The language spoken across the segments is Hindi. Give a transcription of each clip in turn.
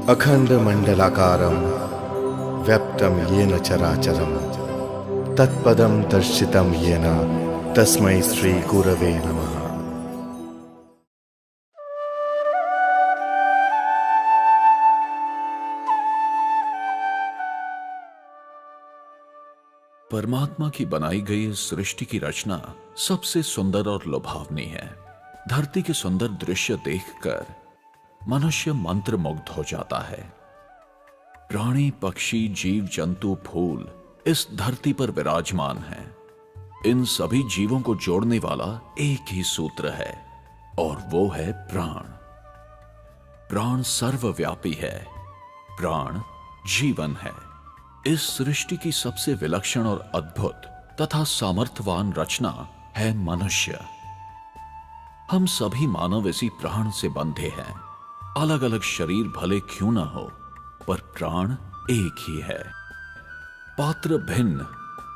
अखंडमंडलाकारं व्याप्तं येन चराचरं तत्पदं दर्शितं येन तस्मै श्री गुरवे नमः। परमात्मा की बनाई गई इस सृष्टि की रचना सबसे सुंदर और लुभावनी है। धरती के सुंदर दृश्य देखकर मनुष्य मंत्रमुग्ध हो जाता है। प्राणी, पक्षी, जीव जंतु, फूल इस धरती पर विराजमान हैं। इन सभी जीवों को जोड़ने वाला एक ही सूत्र है और वो है प्राण। प्राण सर्वव्यापी है। प्राण जीवन है। इस सृष्टि की सबसे विलक्षण और अद्भुत तथा सामर्थ्यवान रचना है मनुष्य। हम सभी मानव इसी प्राण से बंधे हैं। अलग अलग शरीर भले क्यों ना हो, पर प्राण एक ही है। पात्र भिन्न,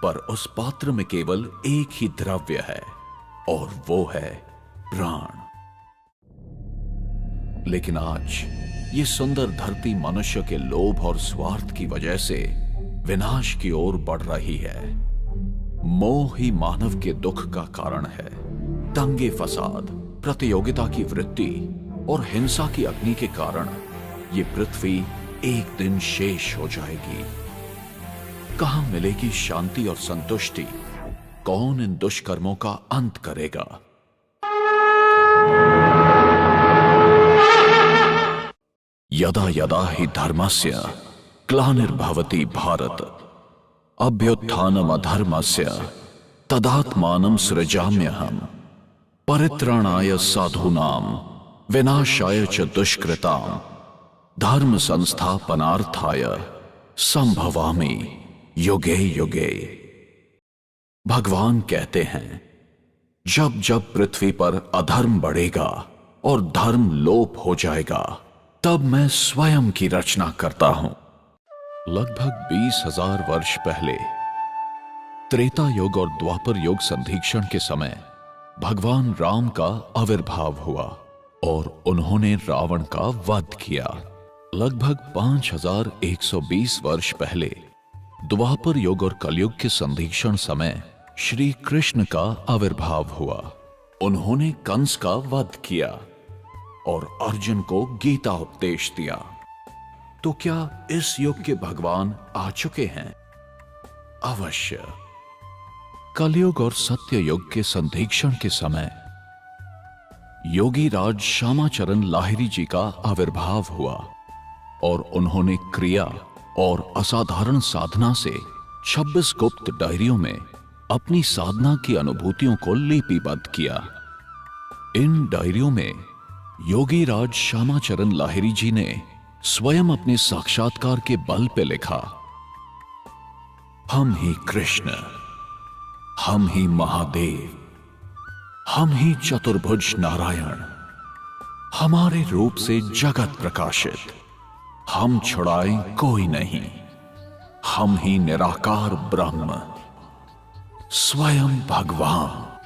पर उस पात्र में केवल एक ही द्रव्य है और वो है प्राण। लेकिन आज ये सुंदर धरती मनुष्य के लोभ और स्वार्थ की वजह से विनाश की ओर बढ़ रही है। मोह ही मानव के दुख का कारण है। दंगे फसाद, प्रतियोगिता की वृत्ति और हिंसा की अग्नि के कारण ये पृथ्वी एक दिन शेष हो जाएगी। कहां मिलेगी शांति और संतुष्टि? कौन इन दुष्कर्मों का अंत करेगा? यदा यदा हि धर्मस्य ग्लानिर्भवति भारत अभ्युत्थानमधर्मस्य तदात्मानं सृजाम्यहम् परित्राणाय साधूनां विनाशाय च दुष्कृतां धर्म संस्थापनार्थाय संभवामि युगे युगे। भगवान कहते हैं, जब जब पृथ्वी पर अधर्म बढ़ेगा और धर्म लोप हो जाएगा, तब मैं स्वयं की रचना करता हूं। लगभग 20,000 वर्ष पहले त्रेता युग और द्वापर युग संधिक्षण के समय भगवान राम का आविर्भाव हुआ और उन्होंने रावण का वध किया। लगभग 5120 वर्ष पहले द्वापर युग और कलयुग के संधिक्षण समय श्री कृष्ण का आविर्भाव हुआ। उन्होंने कंस का वध किया और अर्जुन को गीता उपदेश दिया। तो क्या इस युग के भगवान आ चुके हैं? अवश्य। कलयुग और सत्य युग के संधिक्षण के समय योगी राज श्यामाचरण लाहिरी जी का आविर्भाव हुआ और उन्होंने क्रिया और असाधारण साधना से 26 गुप्त डायरियों में अपनी साधना की अनुभूतियों को लिपिबद्ध किया। इन डायरियों में योगी राज श्यामाचरण लाहिरी जी ने स्वयं अपने साक्षात्कार के बल पे लिखा, हम ही कृष्ण, हम ही महादेव, हम ही चतुर्भुज नारायण, हमारे रूप से जगत प्रकाशित, हम छुड़ाए कोई नहीं, हम ही निराकार ब्रह्म, स्वयं भगवान।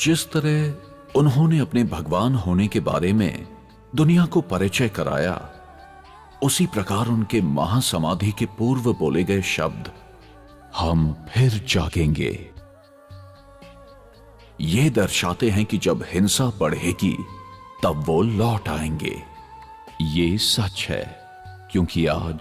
जिस तरह उन्होंने अपने भगवान होने के बारे में दुनिया को परिचय कराया, उसी प्रकार उनके महासमाधि के पूर्व बोले गए शब्द हम फिर जागेंगे ये दर्शाते हैं कि जब हिंसा बढ़ेगी तब वो लौट आएंगे। ये सच है क्योंकि आज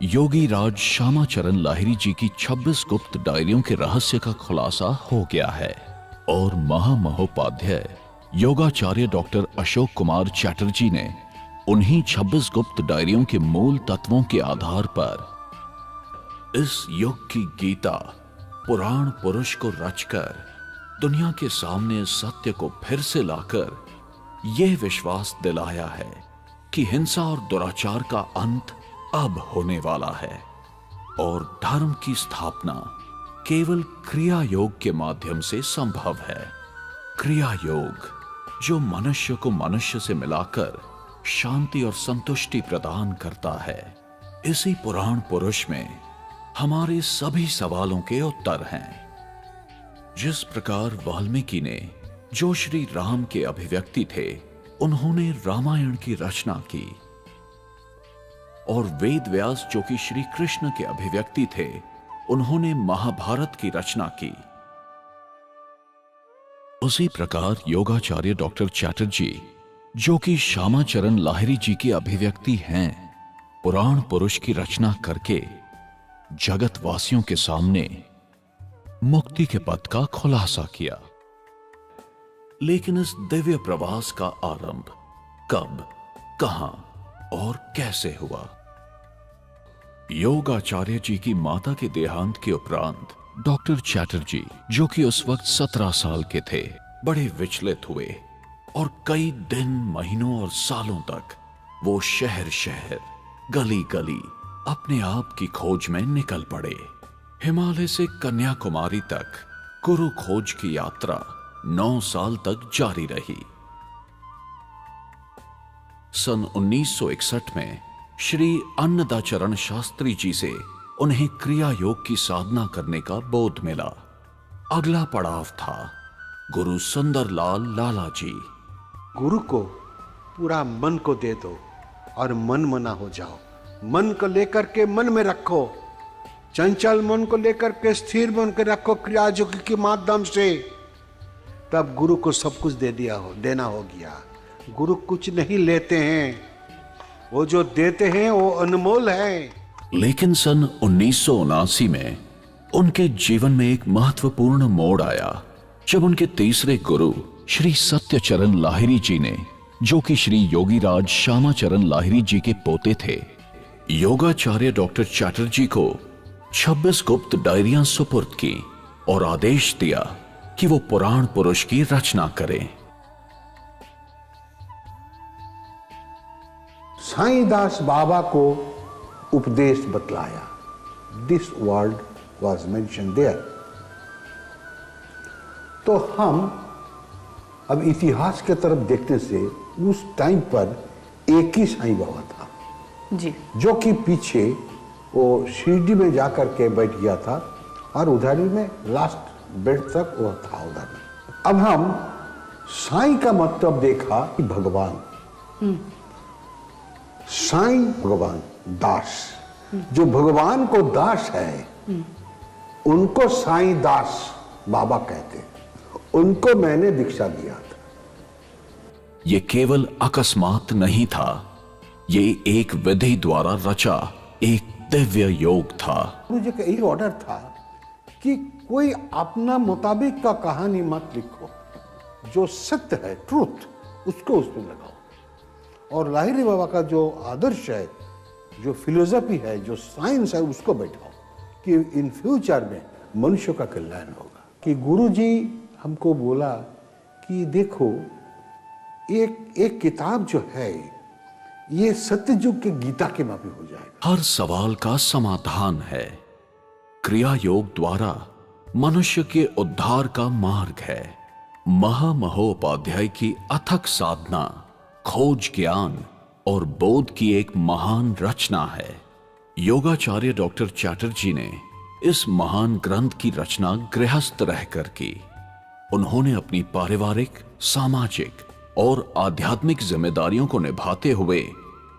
योगी राज श्यामाचरण लाहिरी जी की 26 गुप्त डायरियों के रहस्य का खुलासा हो गया है और महामहोपाध्याय योगाचार्य डॉक्टर अशोक कुमार चैटर्जी ने उन्हीं 26 गुप्त डायरियों के मूल तत्वों के आधार पर इस युग की गीता पुराण पुरुष को रचकर दुनिया के सामने सत्य को फिर से लाकर यह विश्वास दिलाया है कि हिंसा और दुराचार का अंत अब होने वाला है और धर्म की स्थापना केवल क्रिया योग के माध्यम से संभव है। क्रिया योग जो मनुष्य को मनुष्य से मिलाकर शांति और संतुष्टि प्रदान करता है। इसी पुराण पुरुष में हमारे सभी सवालों के उत्तर हैं। जिस प्रकार वाल्मीकि ने, जो श्री राम के अभिव्यक्ति थे, उन्होंने रामायण की रचना की और वेद व्यास जो कि श्री कृष्ण के अभिव्यक्ति थे, उन्होंने महाभारत की रचना की। उसी प्रकार योगाचार्य डॉक्टर चैटर्जी जो कि श्यामाचरण लाहिरी जी की अभिव्यक्ति हैं, पुराण पुरुष की रचना करके जगतवासियों के सामने मुक्ति के पथ का खुलासा किया। लेकिन इस दिव्य प्रवास का आरंभ कब, कहां और कैसे हुआ? योगाचार्य जी की माता के देहांत के उपरांत डॉक्टर चैटर्जी जो कि उस वक्त 17 साल के थे, बड़े विचलित हुए और कई दिन, महीनों और सालों तक वो शहर शहर, गली गली अपने आप की खोज में निकल पड़े। हिमालय से कन्याकुमारी तक गुरु खोज की यात्रा 9 साल तक जारी रही। सन 1961 में श्री अन्नदाचरण शास्त्री जी से उन्हें क्रिया योग की साधना करने का बोध मिला। अगला पड़ाव था गुरु सुंदरलाल लाला जी। गुरु को पूरा मन को दे दो और मन मना हो जाओ। मन को लेकर के मन में रखो, चंचल मन को लेकर के स्थिर मन को रखो क्रिया योग के माध्यम से, तब गुरु को सब कुछ देना हो गया। गुरु कुछ नहीं लेते हैं, वो जो देते हैं वो अनमोल है। लेकिन सन 1979 में उनके जीवन में एक महत्वपूर्ण मोड़ आया जब उनके तीसरे गुरु श्री सत्यचरण लाहिरी जी ने, जो कि श्री योगीराज श्यामाचरण लाहिरी जी के पोते थे, योगाचार्य डॉक्टर चैटर्जी को 26 गुप्त डायरियां सुपुर्द की और आदेश दिया कि वो पुराण पुरुष की रचना करें। साईं दास बाबा को उपदेश बतलाया। This word was mention there. तो हम अब इतिहास के तरफ देखने से उस टाइम पर एक ही साईं बाबा था जी, जो कि पीछे वो शिरडी में जाकर के बैठ गया था और उधर ही में लास्ट बेड तक वो था उधर में। अब हम साईं का मतलब देखा कि भगवान, साईं भगवान, दास, जो भगवान को दास है उनको साईं दास बाबा कहते हैं। उनको मैंने दीक्षा दिया था। ये केवल अकस्मात नहीं था, ये एक विधि द्वारा रचा एक दिव्य योग था। मुझे यही ऑर्डर था कि कोई अपना मुताबिक का कहानी मत लिखो, जो सत्य है, ट्रूथ, उसको उसमें लगाओ। और लाहिरी बाबा का जो आदर्श है, जो फिलोसफी है, जो साइंस है, उसको बैठाओ कि इन फ्यूचर में मनुष्य का कल्याण होगा। कि गुरुजी हमको बोला कि देखो एक किताब जो है ये सत्ययुग के गीता के माफी हो जाएगा। हर सवाल का समाधान है। क्रिया योग द्वारा मनुष्य के उद्धार का मार्ग है। महामहोपाध्याय की अथक साधना, खोज, ज्ञान और बोध की एक महान रचना है। योगाचार्य डॉक्टर चैटर्जी ने इस महान ग्रंथ की रचना गृहस्थ रहकर की। उन्होंने अपनी पारिवारिक, सामाजिक और आध्यात्मिक जिम्मेदारियों को निभाते हुए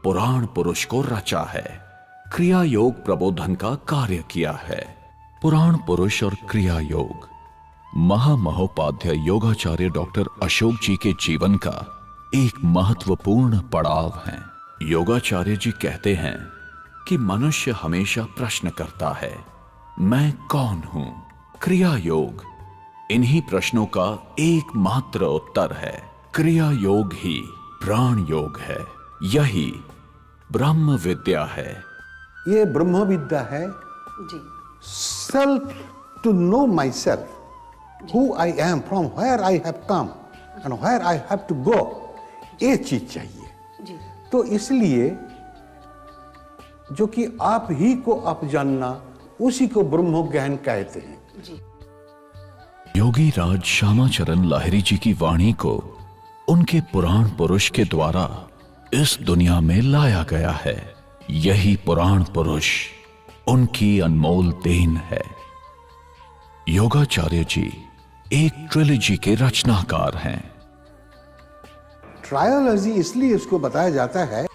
पुराण पुरुष को रचा है। क्रिया योग प्रबोधन का कार्य किया है। पुराण पुरुष और क्रिया योग महामहोपाध्याय योगाचार्य डॉक्टर अशोक जी के जीवन का एक महत्वपूर्ण पड़ाव है। योगाचार्य जी कहते हैं कि मनुष्य हमेशा प्रश्न करता है, मैं कौन हूं? क्रिया योग इन्हीं प्रश्नों का एकमात्र उत्तर है। क्रिया योग ही प्राण योग है। यही ब्रह्म विद्या है। ये ब्रह्म विद्या है। जी, self to know my self, who I am, from where I have come and where I have to go, ये चीज चाहिए। जी, तो इसलिए जो कि आप ही को आप जानना, उसी को ब्रह्म ज्ञान कहते हैं। जी। योगी राज श्यामाचरण लाहिरी जी की वाणी को उनके पुराण पुरुष के द्वारा इस दुनिया में लाया गया है। यही पुराण पुरुष उनकी अनमोल देन है। योगाचार्य जी एक ट्रिलॉजी के रचनाकार हैं। ट्रायोलॉजी इसलिए इसको बताया जाता है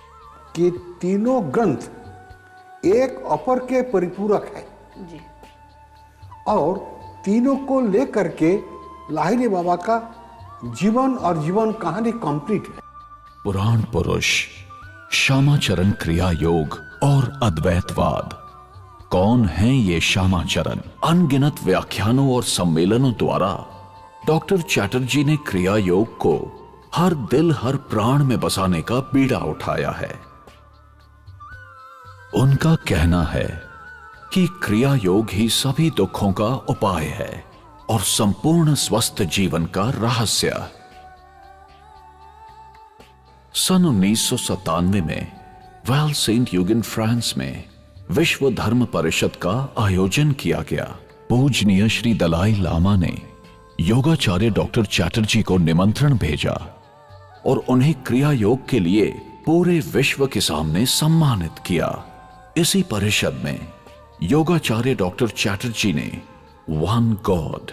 कि तीनों ग्रंथ एक अपर के परिपूरक है जी। और तीनों को लेकर के लाहिरी बाबा का जीवन और जीवन कहानी कंप्लीट है। पुराण पुरुष, श्यामाचरण क्रिया योग और अद्वैतवाद। कौन है ये श्यामाचरण? अनगिनत व्याख्यानों और सम्मेलनों द्वारा डॉक्टर चैटर्जी ने क्रिया योग को हर दिल हर प्राण में बसाने का बीड़ा उठाया है। उनका कहना है कि क्रिया योग ही सभी दुखों का उपाय है और संपूर्ण स्वस्थ जीवन का रहस्य। सन 1997 में वेल सेंट यूगन फ्रांस में विश्व धर्म परिषद का आयोजन किया गया। पूजनीय श्री दलाई लामा ने योगाचार्य डॉक्टर चैटर्जी को निमंत्रण भेजा और उन्हें क्रिया योग के लिए पूरे विश्व के सामने सम्मानित किया। इसी परिषद में योगाचार्य डॉक्टर चैटर्जी ने one God,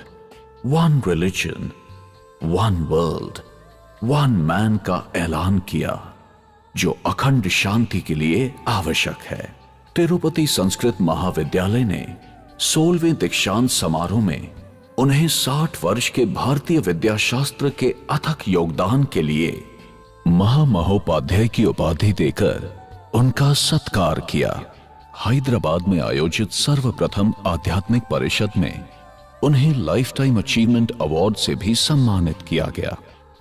one religion, one world, one man का ऐलान किया, जो अखंड शांति के लिए आवश्यक है। तिरुपति संस्कृत महाविद्यालय ने 16वें दीक्षांत समारोह में उन्हें 60 वर्ष के भारतीय विद्याशास्त्र के अथक योगदान के लिए महामहोपाध्याय की उपाधि देकर उनका सत्कार किया। हैदराबाद में आयोजित सर्वप्रथम आध्यात्मिक परिषद में उन्हें लाइफ टाइम अचीवमेंट अवार्ड से भी सम्मानित किया गया।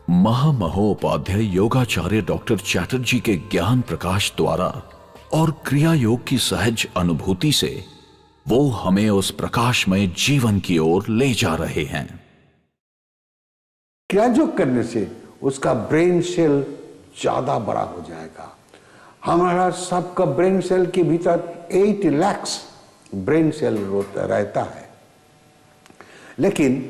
महामहोपाध्याय योगाचार्य डॉक्टर चैटर्जी के ज्ञान प्रकाश द्वारा और क्रिया योग की सहज अनुभूति से वो हमें उस प्रकाशमय जीवन की ओर ले जा रहे हैं। क्रिया योग करने से उसका ब्रेन सेल ज्यादा बड़ा हो जाएगा। हमारा सबका ब्रेन सेल के भीतर 8 लाख ब्रेन सेल रहता है, लेकिन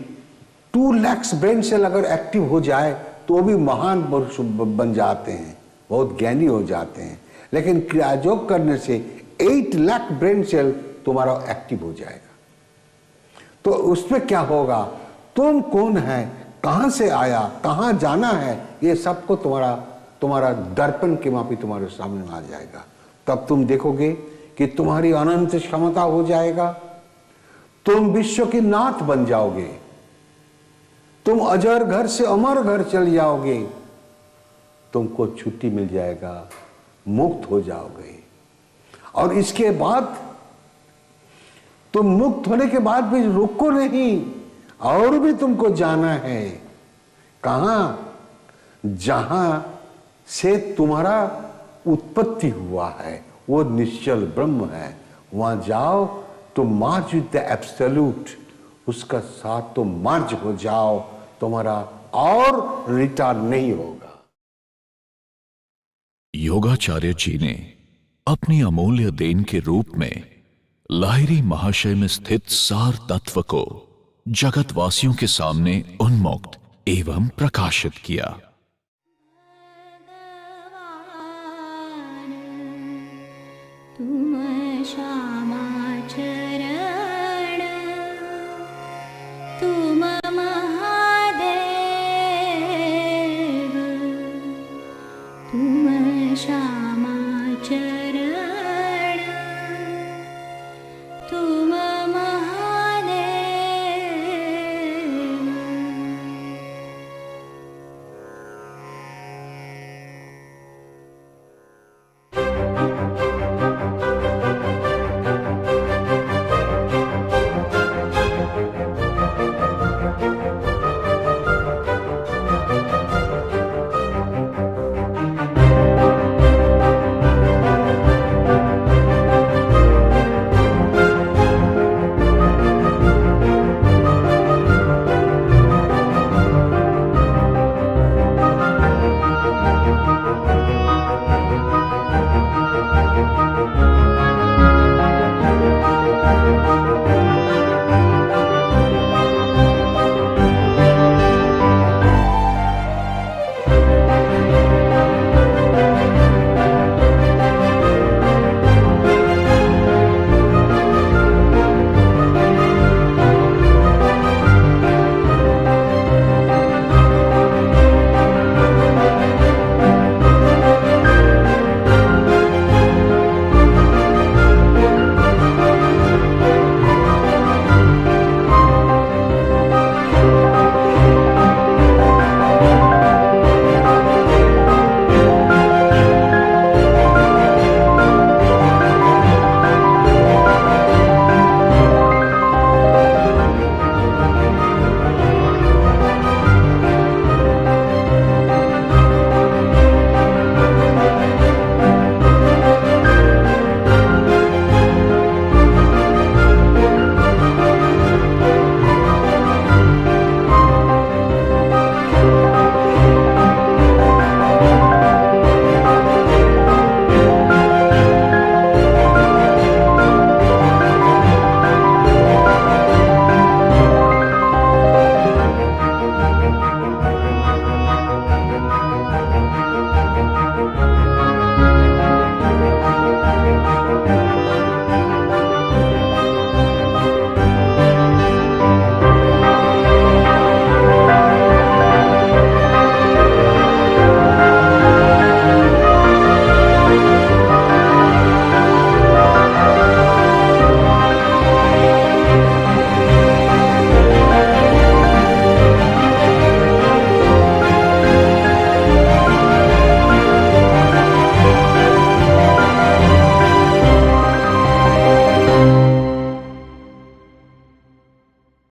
2 लाख ब्रेन सेल अगर एक्टिव हो जाए तो वो भी महान पुरुष बन जाते हैं, बहुत ज्ञानी हो जाते हैं। लेकिन क्रिया योग करने से 8 लाख ब्रेन सेल तुम्हारा एक्टिव हो जाएगा। तो उसमें क्या होगा, तुम कौन है, कहां से आया, कहां जाना है, ये सबको तुम्हारा दर्पण के मापी तुम्हारे सामने आ जाएगा। तब तुम देखोगे कि तुम्हारी अनंत क्षमता हो जाएगा, तुम विश्व की नाथ बन जाओगे, तुम अजर घर से अमर घर चल जाओगे, तुमको छुट्टी मिल जाएगा, मुक्त हो जाओगे। और इसके बाद तुम मुक्त होने के बाद भी रुको नहीं, और भी तुमको जाना है। कहां? जहां से तुम्हारा उत्पत्ति हुआ है, वो निश्चल ब्रह्म है। वहां जाओ, तुम मार्च विद द एब्सोल्यूट, उसका साथ तुम मर्ज हो जाओ, तुम्हारा और रिटर्न नहीं होगा। योगाचार्य जी ने अपनी अमूल्य देन के रूप में लाहिरी महाशय में स्थित सार तत्व को जगतवासियों के सामने उन्मुक्त एवं प्रकाशित किया। तुम श्यामाचरण, तुम महादेव, तुम श्यामाचरण।